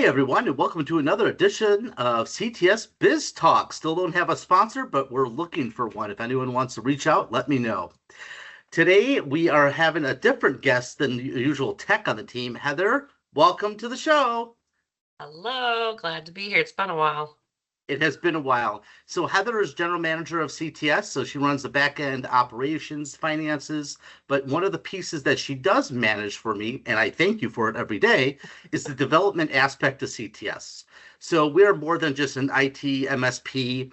everyone, and welcome to another edition of CTS Biz Talk. Still don't have a sponsor, but we're looking for one. If anyone wants to reach out, let me know. Today, we are having a different guest than the usual tech on the team. Heather, welcome to the show. Hello, glad to be here. It's been a while. It has been a while. So Heather is general manager of CTS, so she runs the back end operations, finances. But one of the pieces that she does manage for me, and I thank you for it every day, is the development aspect of CTS. So we're more than just an IT MSP.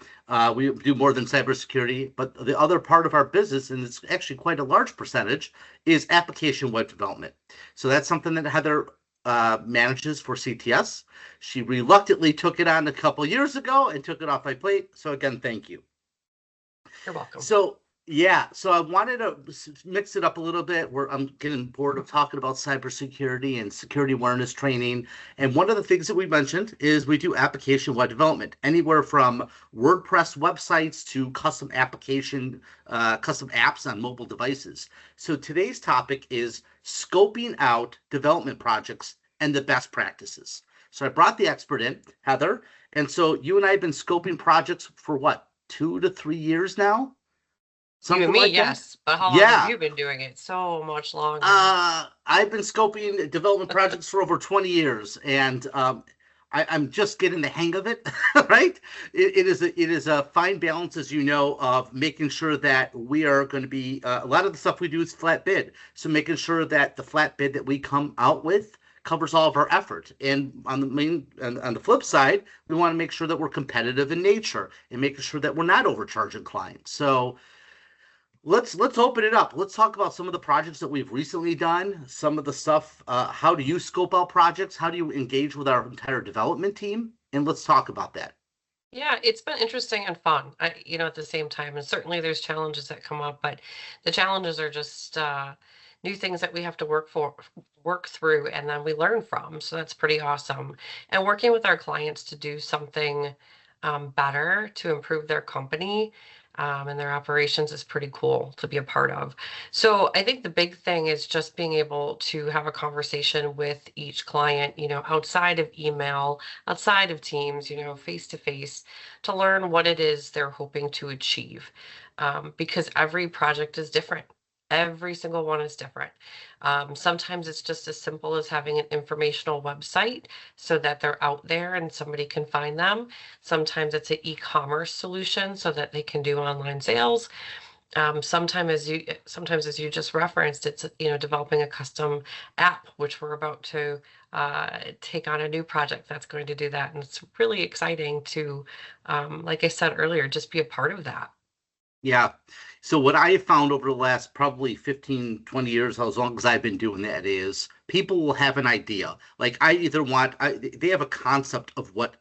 We do more than cybersecurity, but the other part of our business, and it's actually quite a large percentage, is application web development. So that's something that Heather manages for CTS. She reluctantly took it on a couple years ago and took it off my plate. So again, thank you. You're welcome. So I wanted to mix it up a little bit. Where I'm getting bored of talking about cybersecurity and security awareness training. And one of the things that we mentioned is we do application web development, anywhere from WordPress websites to custom apps on mobile devices. So today's topic is scoping out development projects and the best practices. So I brought the expert in, Heather. And so you and I have been scoping projects for what, 2 to 3 years now? You and me, Like yes. But how long have you been doing it? So much longer. I've been scoping development projects for over 20 years, and I'm just getting the hang of it, right? It is a fine balance, as you know, of making sure that we are going to be, a lot of the stuff we do is flat bid. So making sure that the flat bid that we come out with covers all of our effort. And on the flip side, we want to make sure that we're competitive in nature and making sure that we're not overcharging clients. So let's open it up. Let's talk about some of the projects that we've recently done, some of the stuff. How do you scope out projects? How do you engage with our entire development team? And let's talk about that. Yeah, it's been interesting and fun, at the same time. And certainly there's challenges that come up, but the challenges are just new things that we have to work through, and then we learn from. So that's pretty awesome. And working with our clients to do something better to improve their company and their operations is pretty cool to be a part of. So I think the big thing is just being able to have a conversation with each client, outside of email, outside of Teams, face to face, to learn what it is they're hoping to achieve. Because every project is different. Every single one is different. Sometimes it's just as simple as having an informational website so that they're out there and somebody can find them. Sometimes it's an e-commerce solution so that they can do online sales. Sometimes, as you just referenced, it's developing a custom app, which we're about to take on a new project that's going to do that, and it's really exciting to, like I said earlier, just be a part of that. Yeah. So what I have found over the last probably 15, 20 years, as long as I've been doing that, is people will have an idea. Like they have a concept of what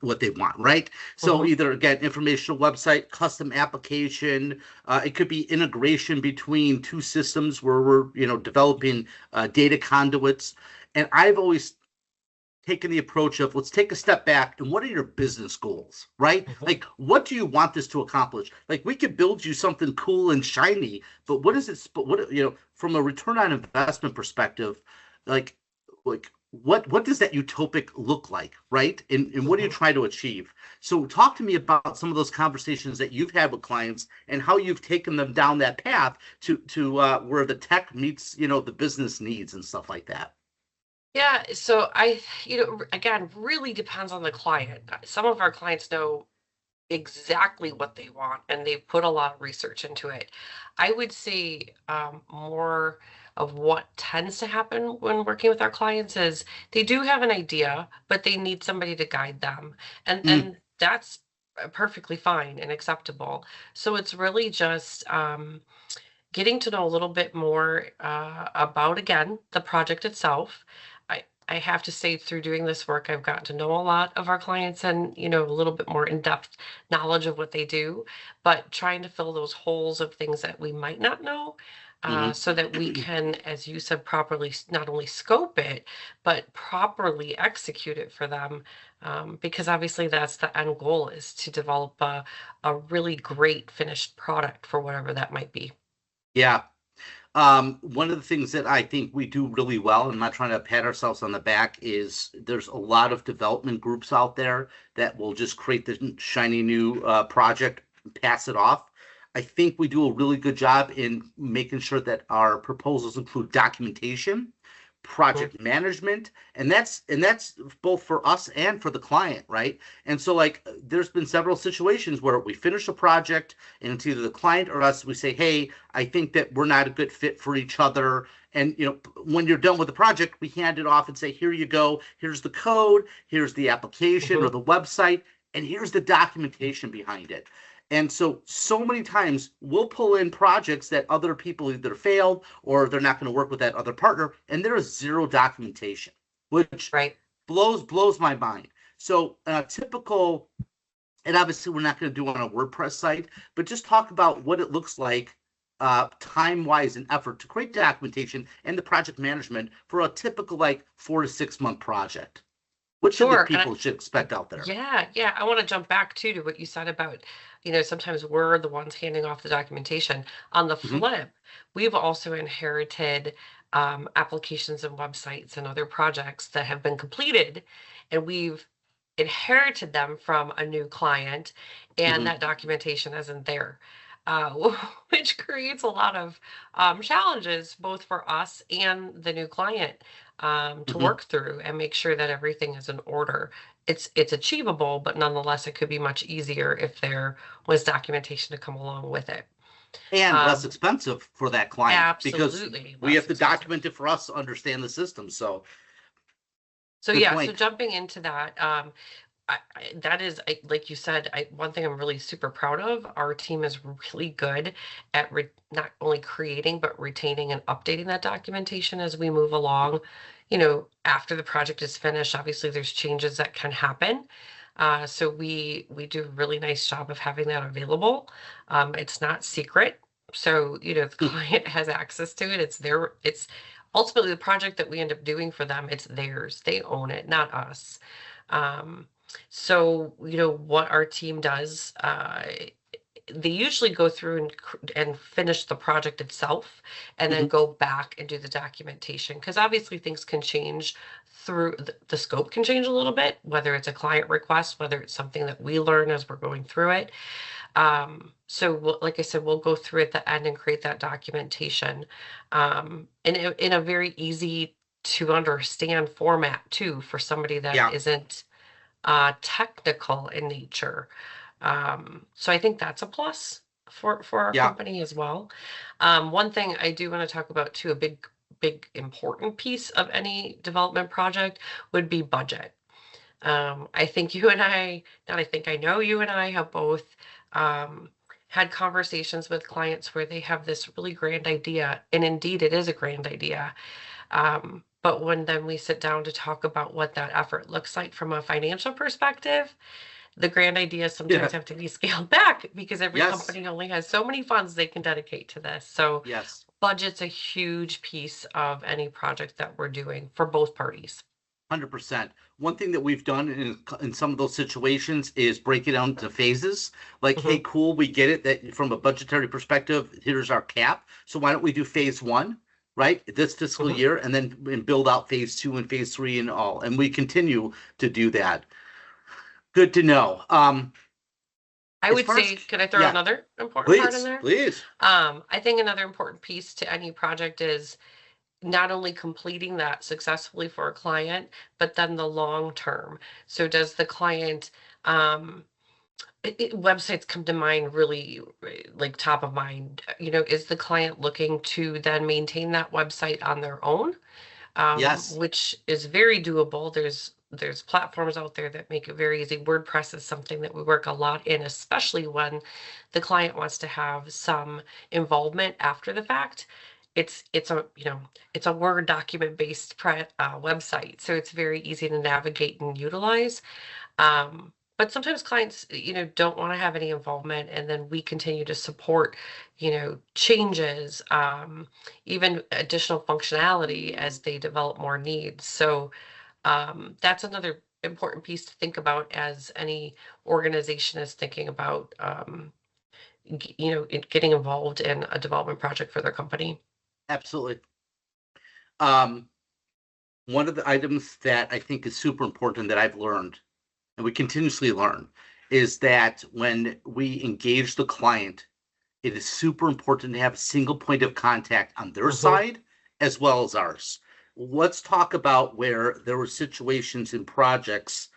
what they want, right? So either again, informational website, custom application, it could be integration between two systems where we're, developing data conduits. And I've always taking the approach of let's take a step back and what are your business goals, right? Like, what do you want this to accomplish? Like, we could build you something cool and shiny, but what is it? But what, from a return on investment perspective, like what does that utopic look like, right? And what are you trying to achieve? So talk to me about some of those conversations that you've had with clients and how you've taken them down that path to where the tech meets, the business needs and stuff like that. Yeah, so again, really depends on the client. Some of our clients know exactly what they want and they've put a lot of research into it. I would say more of what tends to happen when working with our clients is they do have an idea, but they need somebody to guide them. And that's perfectly fine and acceptable. So it's really just getting to know a little bit more about, again, the project itself. I have to say, through doing this work, I've gotten to know a lot of our clients and, a little bit more in-depth knowledge of what they do, but trying to fill those holes of things that we might not know, so that we can, as you said, properly not only scope it, but properly execute it for them. Because obviously that's the end goal, is to develop a really great finished product for whatever that might be. Yeah. One of the things that I think we do really well, and I'm not trying to pat ourselves on the back, is there's a lot of development groups out there that will just create the shiny new project, pass it off. I think we do a really good job in making sure that our proposals include documentation, Mhm. project management, and that's both for us and for the client, right? And so like there's been several situations where we finish a project and it's either the client or us, we say, hey, I think that we're not a good fit for each other. And when you're done with the project, we hand it off and say, here you go, here's the code, here's the application or Mhm. the website, and here's the documentation behind it. And so many times we'll pull in projects that other people either failed or they're not going to work with that other partner, and there is zero documentation, which Right. blows my mind. So typical, and obviously we're not going to do it on a WordPress site, but just talk about what it looks like time wise and effort to create documentation and the project management for a typical like 4 to 6 month project. What should the Sure. And people should expect out there? yeah, yeah. I want to jump back too to what you said about, sometimes we're the ones handing off the documentation. On the Hmm. flip, we've also inherited applications and websites and other projects that have been completed, and we've inherited them from a new client, and Hmm. that documentation isn't there, uh, which creates a lot of challenges both for us and the new client to Hmm. work through and make sure that everything is in order. It's achievable, but nonetheless, it could be much easier if there was documentation to come along with it. And less Um, expensive for that client because Absolutely we less have to expensive. document it for us to understand the system. So So good yeah, so point. jumping into that, that is, like you said, one thing I'm really super proud of. Our team is really good at not only creating but retaining and updating that documentation as we move along. After the project is finished, obviously there's changes that can happen. So we do a really nice job of having that available. It's not secret, so the client has access to it. It's ultimately the project that we end up doing for them. It's theirs. They own it, not us. Um, so, what our team does, they usually go through and finish the project itself and then Mhm. go back and do the documentation because obviously things can change through the scope can change a little bit, whether it's a client request, whether it's something that we learn as we're going through it. So like I said, we'll go through at the end and create that documentation in a very easy to understand format too for somebody that Yeah, isn't technical in nature. So I think that's a plus for our yeah, company as well. One thing I do want to talk about too, a big important piece of any development project would be budget. I think you and I, not I think I know you and I have both um, had conversations with clients where they have this really grand idea, and indeed it is a grand idea. But when then we sit down to talk about what that effort looks like from a financial perspective, the grand ideas sometimes yeah, have to be scaled back because every yes, company only has so many funds they can dedicate to this. So yes, budget's a huge piece of any project that we're doing for both parties. 100%. One thing that we've done in some of those situations is break it down into phases. Like, hey, Mhm. cool, we get it that from a budgetary perspective, here's our cap. So why don't we do phase one, right, this fiscal Mhm. year, and then build out phase two and phase three and all, and we continue to do that. Good to know. I As would far as say, could I throw yeah, another important part in please, there? please. I think another important piece to any project is not only completing that successfully for a client, but then the long term. So does the client, websites come to mind really like top of mind. Is the client looking to then maintain that website on their own? Yes. Which is very doable. There's platforms out there that make it very easy. WordPress is something that we work a lot in, especially when the client wants to have some involvement after the fact. It's a Word document based website, so it's very easy to navigate and utilize. But sometimes clients, don't want to have any involvement, and then we continue to support, changes, even additional functionality as they develop more needs. So that's another important piece to think about as any organization is thinking about, getting involved in a development project for their company. Absolutely. Um, One of the items that I think is super important that I've learned, and we continuously learn, is that when we engage the client, it is super important to have a single point of contact on their Hmm. side as well as ours. Let's talk about where there were situations in projects,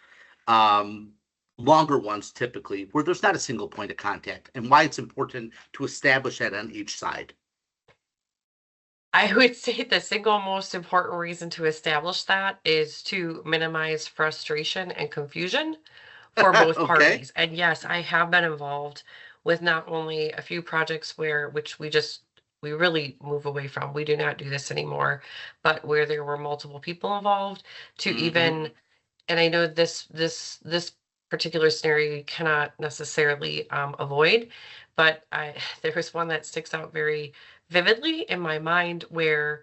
um, longer ones typically, where there's not a single point of contact and why it's important to establish that on each side. I would say the single most important reason to establish that is to minimize frustration and confusion for both Okay. parties. And yes, I have been involved with not only a few projects where which we really move away from. We do not do this anymore, but where there were multiple people involved to Hmm. even, and I know this particular scenario you cannot necessarily avoid, but I there was one that sticks out very vividly in my mind where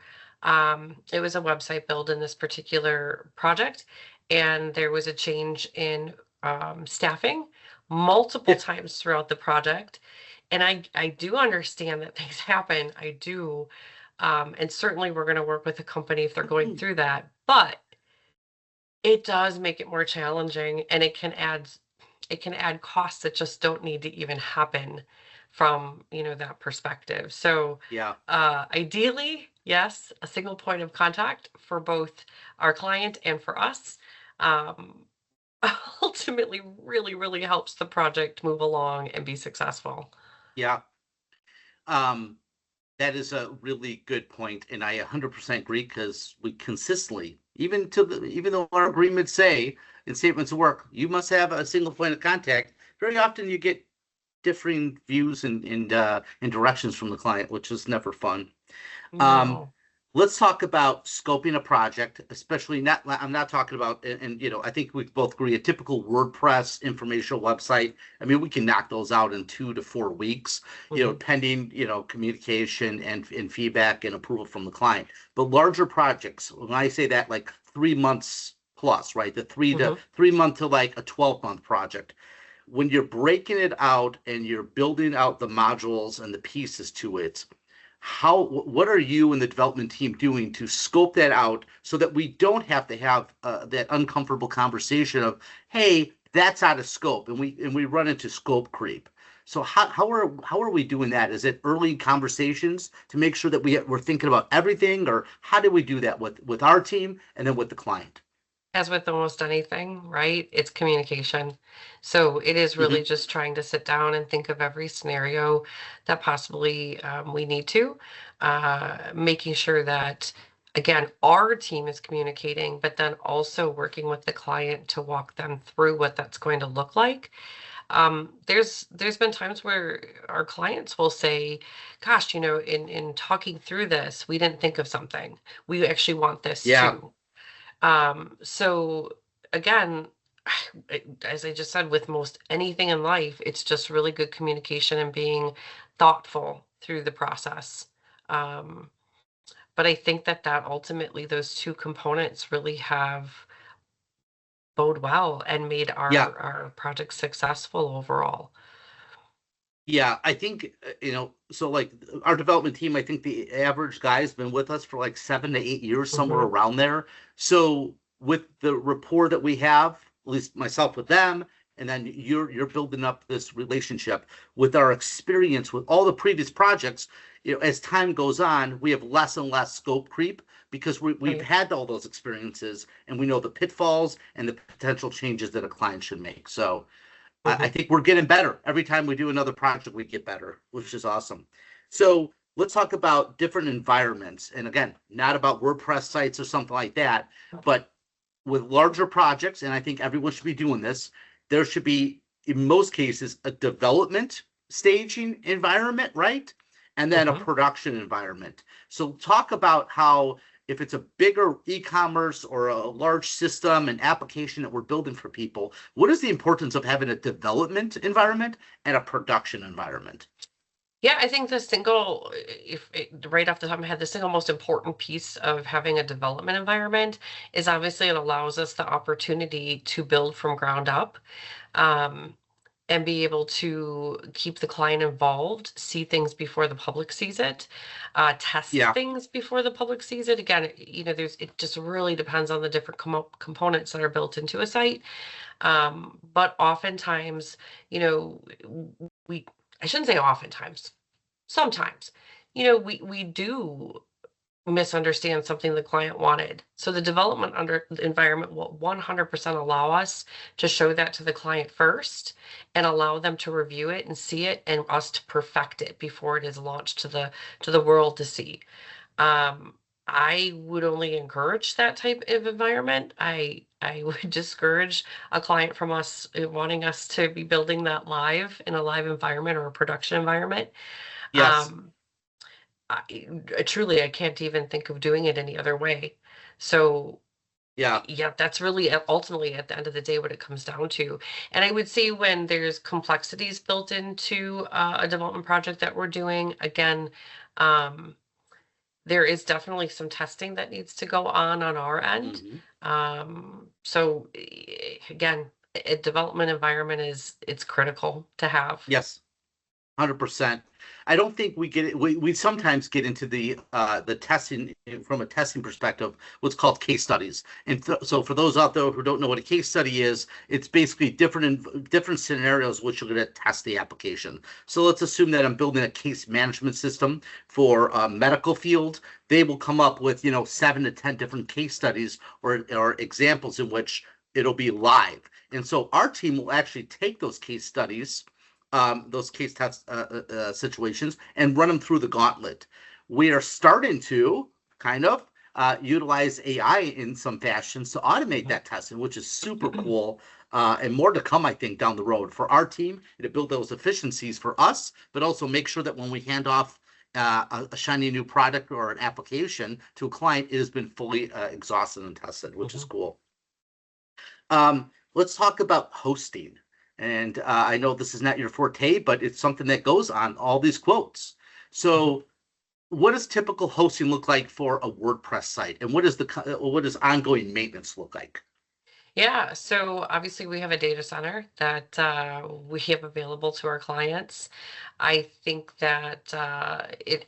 it was a website build in this particular project, and there was a change in staffing multiple times throughout the project. And I do understand that things happen. I do. And certainly we're going to work with the company if they're going through that. But it does make it more challenging, and it can add costs that just don't need to even happen from, that perspective. So, Yeah. ideally, yes, a single point of contact for both our client and for us, um, ultimately really, really helps the project move along and be successful. Yeah. Um, that is a really good point, and I 100% agree because we consistently, even though our agreements say in statements of work, you must have a single point of contact. Very often, you get differing views and directions from the client, which is never fun. Um, No. let's talk about scoping a project, especially not, I'm not talking about, and I think we both agree a typical WordPress informational website. I mean, we can knock those out in 2 to 4 weeks, Hmm. pending, communication and feedback and approval from the client. But larger projects, when I say that, like 3 months plus, right? The Hmm. 3 month to like a 12-month project. When you're breaking it out and you're building out the modules and the pieces to it, what are you and the development team doing to scope that out so that we don't have to have that uncomfortable conversation of, hey, that's out of scope, and we run into scope creep. So how are we doing that? Is it early conversations to make sure that we're thinking about everything, or how do we do that with our team and then with the client? As with almost anything, right? It's communication. So it is really Hmm. just trying to sit down and think of every scenario that possibly we need to, making sure that, again, our team is communicating, but then also working with the client to walk them through what that's going to look like. There's been times where our clients will say, "Gosh, in talking through this, we didn't think of something. We actually want this Yeah, too." So again, as I just said, with most anything in life, it's just really good communication and being thoughtful through the process. Um, but I think that ultimately those two components really have bode well and made yeah. our project successful overall. Yeah, I think, so like our development team, I think the average guy's been with us for like 7 to 8 years, somewhere Hmm. around there. So with the rapport that we have, at least myself with them, and then you're building up this relationship with our experience with all the previous projects, as time goes on, we have less and less scope creep because we've Right. had all those experiences and we know the pitfalls and the potential changes that a client should make. So I Hmm. think we're getting better. Every time we do another project, we get better, which is awesome. So let's talk about different environments. And again, not about WordPress sites or something like that, but with larger projects, and I think everyone should be doing this, there should be, in most cases, a development staging environment, right? And then a Hmm. production environment. So talk about how, if it's a bigger e-commerce or a large system and application that we're building for people, what is the importance of having a development environment and a production environment? Yeah, I think the single, if it, right off the top of my head, the single most important piece of having a development environment is obviously it allows us the opportunity to build from ground up. Um, and be able to keep the client involved, see things before the public sees it, test Yeah. things before the public sees it. Again, it just really depends on the different components that are built into a site. But oftentimes, you know, we, I shouldn't say oftentimes, sometimes, we do misunderstand something the client wanted. So the development under environment will 100% allow us to show that to the client first and allow them to review it and see it and us to perfect it before it is launched to the world to see. Um, I would only encourage that type of environment. I would discourage a client from us wanting us to be building that live in a live environment or a production environment. Yes. Um, truly, I can't even think of doing it any other way. So, Yeah. yeah, that's really ultimately at the end of the day what it comes down to. And I would say when there's complexities built into a development project that we're doing, again, um, there is definitely some testing that needs to go on our end. Hmm. So again, a development environment it's critical to have. Yes. 100%. I don't think we get it. We sometimes get into the testing from a testing perspective, what's called case studies. And so for those out there who don't know what a case study is, it's basically different scenarios which you're going to test the application. So let's assume that I'm building a case management system for a medical field. They will come up with 7 to 10 different case studies or examples in which it'll be live. And so our team will actually take those case test situations and run them through the gauntlet. We are starting to kind of utilize AI in some fashions to automate that testing, which is super cool. And more to come, I think, down the road for our team to build those efficiencies for us, but also make sure that when we hand off a shiny new product or an application to a client, it has been fully exhausted and tested, which is Mhm. cool. Let's talk about hosting. And I know this is not your forte, but it's something that goes on all these quotes. Mhm. So, what does typical hosting look like for a WordPress site, and what does ongoing maintenance look like? Yeah, so obviously we have a data center that we have available to our clients. I think that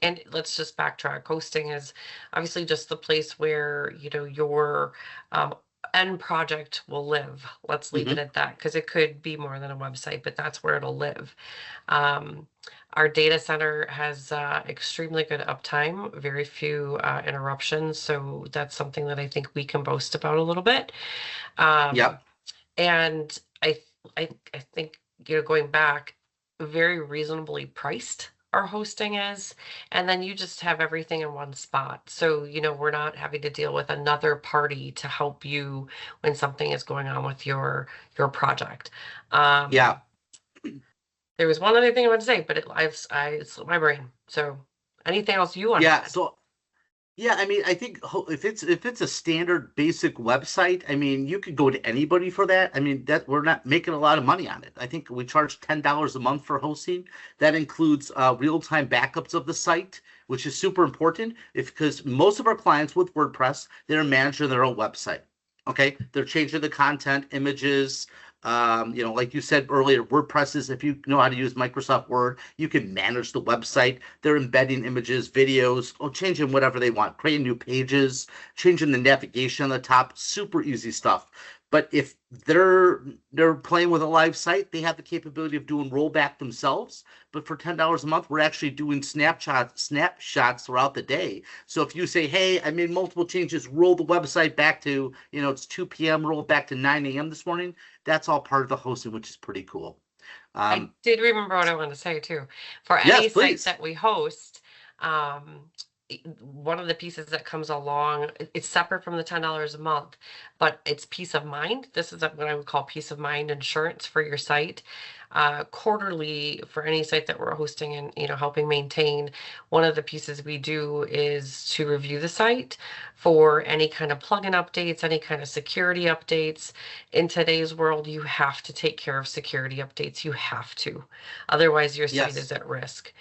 and let's just backtrack. Hosting is obviously just the place where, your um, end project will live. Let's leave it Hmm. at that because it could be more than a website, but that's where it'll live. Um, our data center has extremely good uptime, very few interruptions. So that's something that I think we can boast about a little bit. Um, Yep. and I think, going back, very reasonably priced our hosting is, and then you just have everything in one spot. So, we're not having to deal with another party to help you when something is going on with your project. Yeah. Um, there was one other thing I wanted to say, but it slipped my brain. So, anything else you want to Yeah. add? Yeah, I mean, I think if it's a standard basic website, I mean, you could go to anybody for that. I mean, that we're not making a lot of money on it. I think we charge $10 a month for hosting. That includes real-time backups of the site, which is super important if because most of our clients with WordPress, they're managing their own website. Okay, they're changing the content, images. Like you said earlier, WordPress is if you know how to use Microsoft Word, you can manage the website. They're embedding images, videos, or changing whatever they want, creating new pages, changing the navigation on the top, super easy stuff. But if they're playing with a live site, they have the capability of doing rollback themselves. But for $10 a month, we're actually doing snapshots throughout the day. So if you say, "Hey, I made multiple changes, roll the website back to, it's 2 p.m., roll it back to 9 a.m. this morning," that's all part of the hosting, which is pretty cool. I Um, did remember what I wanted to say too. For yes, any site please. that we host, one of the pieces that comes along, it's separate from the $10 a month, but it's peace of mind. This is what I would call peace of mind insurance for your site. Quarterly for any site that we're hosting and helping maintain, one of the pieces we do is to review the site for any kind of plugin updates, any kind of security updates. In today's world, you have to take care of security updates. You have to. Otherwise, your site is Yes. at risk.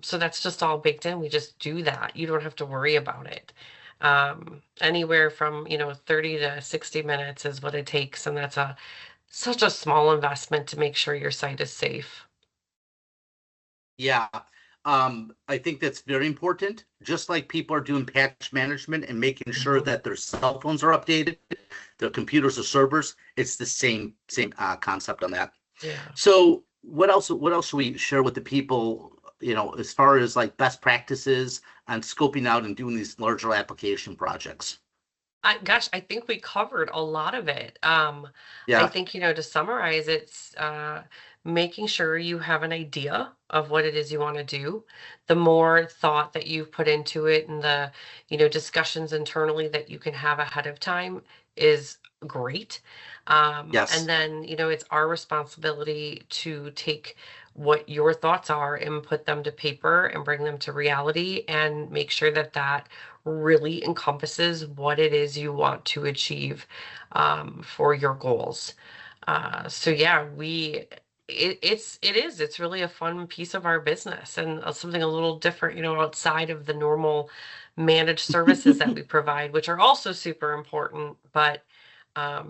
So that's just all baked in. We just do that. You don't have to worry about it. Anywhere from, 30 to 60 minutes is what it takes. And that's a such a small investment to make sure your site is safe. Yeah. I think that's very important. Just like people are doing patch management and making sure Mhm. that their cell phones are updated, their computers or servers, it's the same concept on that. Yeah. So what else should we share with the people, as far as like best practices on scoping out and doing these larger application projects? Gosh, I think we covered a lot of it. I Yeah. think, to summarize, it's making sure you have an idea of what it is you want to do. The more thought that you've put into it and the, discussions internally that you can have ahead of time is great. And Yes. then, it's our responsibility to take what your thoughts are and put them to paper and bring them to reality and make sure that that really encompasses what it is you want to achieve for your goals. So yeah, it's really a fun piece of our business and something a little different, outside of the normal managed services that we provide, which are also super important, but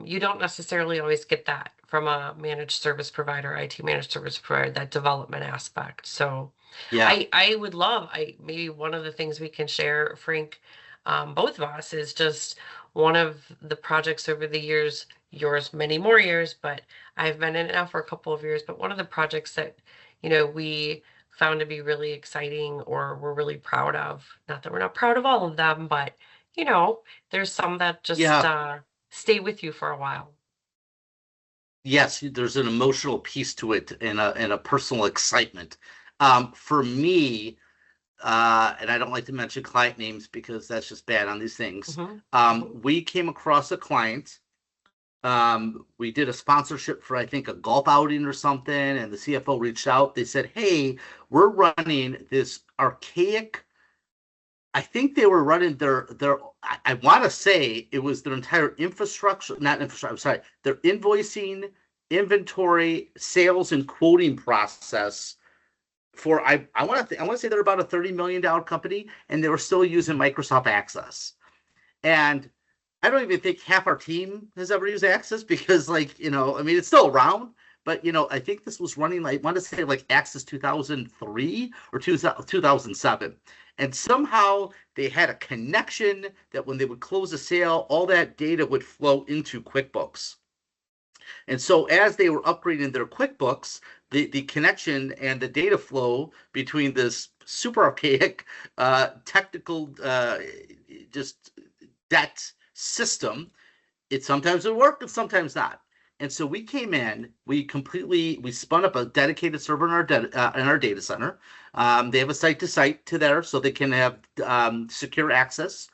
you don't necessarily always get that from a managed service provider, IT managed service provider, that development aspect. So Yeah. I would love, I maybe one of the things we can share, Frank, both of us, is just one of the projects over the years, yours many more years, but I've been in it now for a couple of years. But one of the projects that, we found to be really exciting or we're really proud of, not that we're not proud of all of them, but you know, there's some that just Yeah. stay with you for a while. Yes, there's an emotional piece to it and a personal excitement. For me, and I don't like to mention client names because that's just bad on these things. Hmm. We came across a client. We did a sponsorship for, I think, a golf outing or something, and the CFO reached out. They said, "Hey, we're running this archaic." I think they were running their. I want to say it was their entire infrastructure, not infrastructure. I'm sorry, their invoicing, inventory, sales, and quoting process for I want to say they're about a $30 million company, and they were still using Microsoft Access. And I don't even think half our team has ever used Access because, like, I mean, it's still around, but I think this was running like I want to say like Access 2003 or 2007. And somehow they had a connection that when they would close a sale, all that data would flow into QuickBooks. And so as they were upgrading their QuickBooks, the connection and the data flow between this super archaic, technical, just debt system, it sometimes would work and sometimes not. And so we came in, we spun up a dedicated server in our data center. They have a site to site to there, so they can have secure access.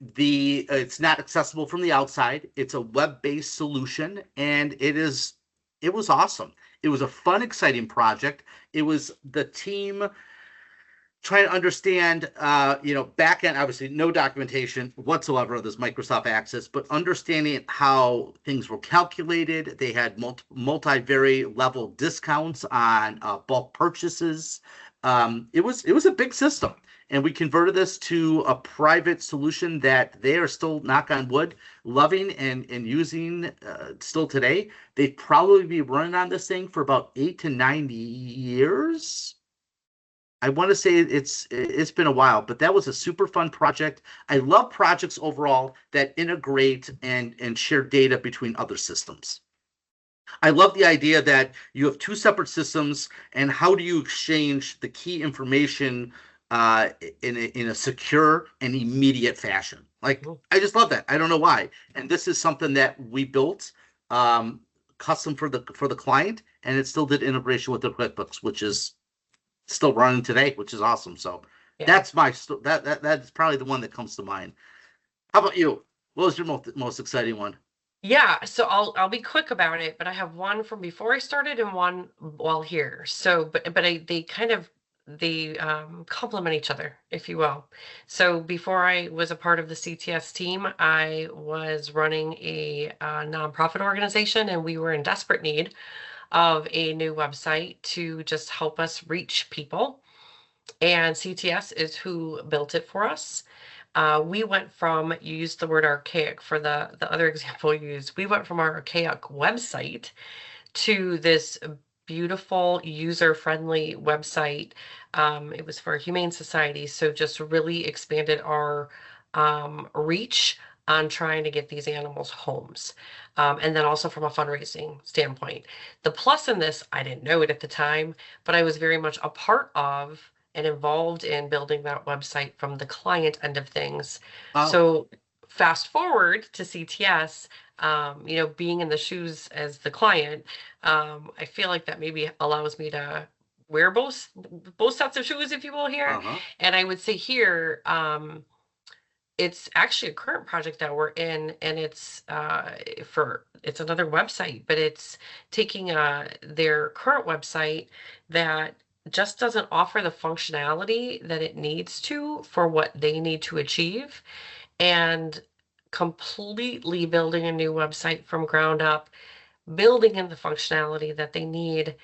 It's not accessible from the outside. It's a web-based solution, and it was awesome. It was a fun, exciting project. It was the team trying to understand, back end, obviously no documentation whatsoever of this Microsoft Access, but understanding how things were calculated. They had multi level discounts on bulk purchases. It was a big system, and we converted this to a private solution that they are still, knock on wood, loving and using still today. They'd probably be running on this thing for about 8 to 9 years. I want to say it's been a while, but that was a super fun project. I love projects overall that integrate and share data between other systems. I love the idea that you have two separate systems, and how do you exchange the key information uh, in a secure and immediate fashion? Like, Mhm. I just love that. I don't know why. And this is something that we built um, custom for the client, and it still did integration with the QuickBooks, which is still running today, which is awesome. So Yeah. that's probably the one that comes to mind. How about you? What was your most exciting one? Yeah, so I'll be quick about it, but I have one from before I started and one while here. So, they kind of they complement each other, if you will. So before I was a part of the CTS team, I was running a nonprofit organization, and we were in desperate need of a new website to just help us reach people. And CTS is who built it for us. we went from, you used the word archaic for the other example you used, we went from our archaic website to this beautiful user-friendly website. It was for a humane society, so just really expanded our reach on trying to get these animals homes. And then also from a fundraising standpoint. The plus in this, I didn't know it at the time, but I was very much a part of and involved in building that website from the client end of things. Oh, So fast forward to CTS, being in the shoes as the client, I feel like that maybe allows me to wear both sets of shoes, if you will, here. uh-huh. And I would say here, it's actually a current project that we're in, and it's another website, but it's taking their current website that just doesn't offer the functionality that it needs to for what they need to achieve, and completely building a new website from ground up, building in the functionality that they need,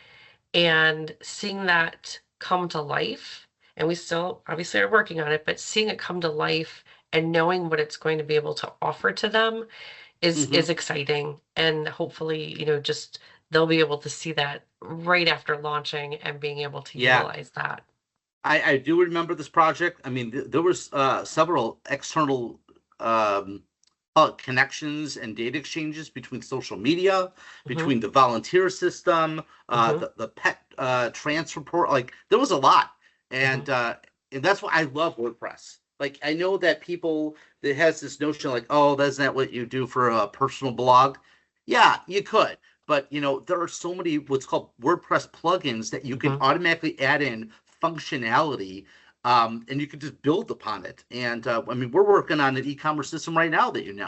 and seeing that come to life. And we still obviously are working on it, but seeing it come to life and knowing what it's going to be able to offer to them is Hmm. exciting. And hopefully, just they'll be able to see that right after launching and being able to Yeah. utilize that. I do remember this project. I mean, there was several external um, connections and data exchanges between social media, Hmm. between the volunteer system, Hmm. the pet transfer port. Like there was a lot, Hmm. and that's why I love WordPress. Like I know that people that has this notion like, oh, that's not what you do for a personal blog. Yeah, you could. But there are so many what's called WordPress plugins that you can Hmm. automatically add in functionality, and you can just build upon it. And I mean, we're working on an e-commerce system right now that and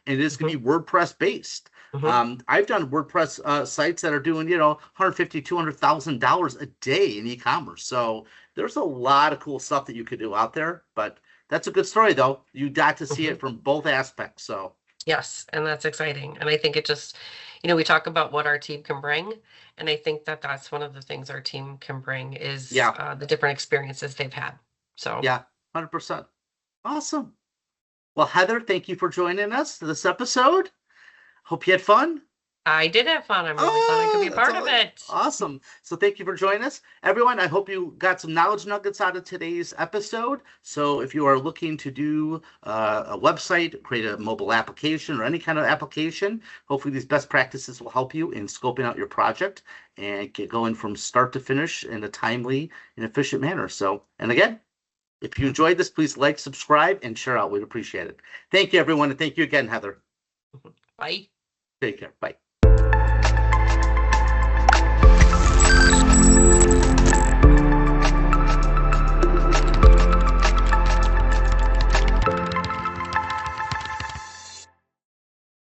it is going Hmm. to be WordPress based. Hmm. I've done WordPress sites that are doing 150, $200,000 a day in e-commerce. So there's a lot of cool stuff that you could do out there. But that's a good story, though. You got to see Hmm. it from both aspects. So Yes, and that's exciting. And I think it just, we talk about what our team can bring, and I think that that's one of the things our team can bring is yeah, the different experiences they've had. So yeah, 100%. Awesome. Well, Heather, thank you for joining us for this episode. Hope you had fun. I did have fun. I'm really glad I could be Oh, a that's part of all it. awesome. So thank you for joining us. Everyone, I hope you got some knowledge nuggets out of today's episode. So if you are looking to do a website, create a mobile application or any kind of application, hopefully these best practices will help you in scoping out your project and get going from start to finish in a timely and efficient manner. So, and again, if you enjoyed this, please like, subscribe, and share out. We'd appreciate it. Thank you, everyone. And thank you again, Heather. Bye. Take care. Bye.